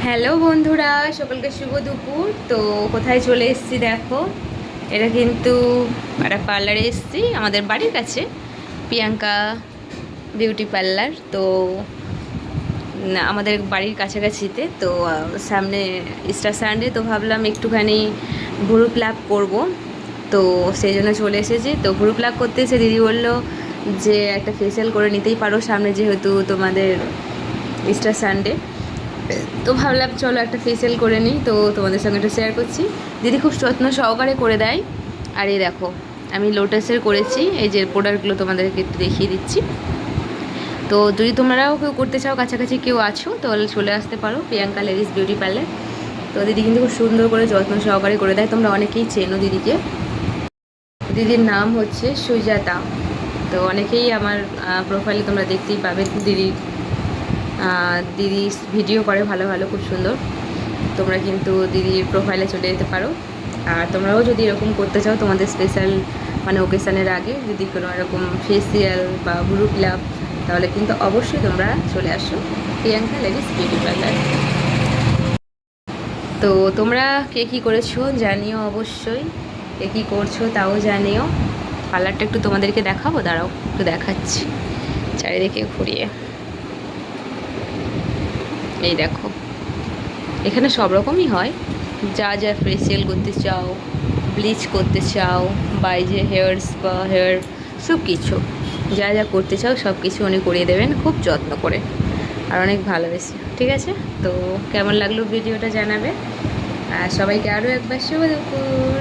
Hello বন্ধুরা, সকলকে শুভ দুপুর। তো কোথায় চলে এসেছি দেখো, এটা কিন্তু একটা পার্লারে এসেছি আমাদের বাড়ির কাছে, প্রিয়াঙ্কা বিউটি পার্লার। তো আমাদের বাড়ির কাছাকাছিতে তো সামনে ইস্টার সানডে, তো ভাবলাম একটুখানি ভুরু প্লাক করব, তো সেই জন্য চলে এসেছি। তো ভুরু প্লাক করতে এসে দিদি বললো যে একটা ফেসিয়াল করে নিতেই পারো সামনে, যেহেতু তোমাদের ইস্টার সানডে। তো ভাবলাম চলো একটা ফেসিয়াল করে নিই, তো তোমাদের সঙ্গে একটু শেয়ার করছি। দিদি খুব যত্ন সহকারে করে দেয়। আর এই দেখো, আমি লোটাসের করেছি, এই যে প্রোডাক্টগুলো তোমাদেরকে একটু দেখিয়ে দিচ্ছি। তো যদি তোমরাও কেউ করতে চাও, কাছাকাছি কেউ আছো, তাহলে চলে আসতে পারো প্রিয়াঙ্কা লেডিস বিউটি পার্লার। তো দিদি কিন্তু খুব সুন্দর করে যত্ন সহকারে করে দেয়, তোমরা অনেকেই চেনো দিদিকে। দিদির নাম হচ্ছে সুজাতা। তো অনেকেই আমার প্রোফাইলে তোমরা দেখতেই পাবে দিদির দিদি ভিডিও করে ভালো ভালো, খুব সুন্দর। তোমরা কিন্তু দিদির প্রোফাইলে চলে যেতে পারো। আর তোমরাও যদি এরকম করতে চাও, তোমাদের স্পেশাল মানে ওকেশানের আগে যদি কোনো এরকম ফেসিয়াল বা ভুরু প্লাক, তাহলে কিন্তু অবশ্যই তোমরা চলে আসো প্রিয়াঙ্কা লেডিস বিউটি পার্লার। তো তোমরা কে কী করেছো জানিও, অবশ্যই কে কী করছো তাও জানিও। পার্লারটা একটু তোমাদেরকে দেখাবো, দাঁড়াও একটু দেখাচ্ছি চারিদিকে ঘুরিয়ে। এই দেখো, এখানে সব রকমই হয়, যা যা ফেসিয়াল করতে চাও, ব্লিচ করতে চাও, বা এই যে হেয়ার স্পা, হেয়ার সব কিছু যা যা করতে চাও সব কিছু উনি করিয়ে দেবেন খুব যত্ন করে আর অনেক ভালোবেসে। ঠিক আছে, তো কেমন লাগলো ভিডিওটা জানাবে। আর সবাইকে আরও একবার শুভ দুপুর।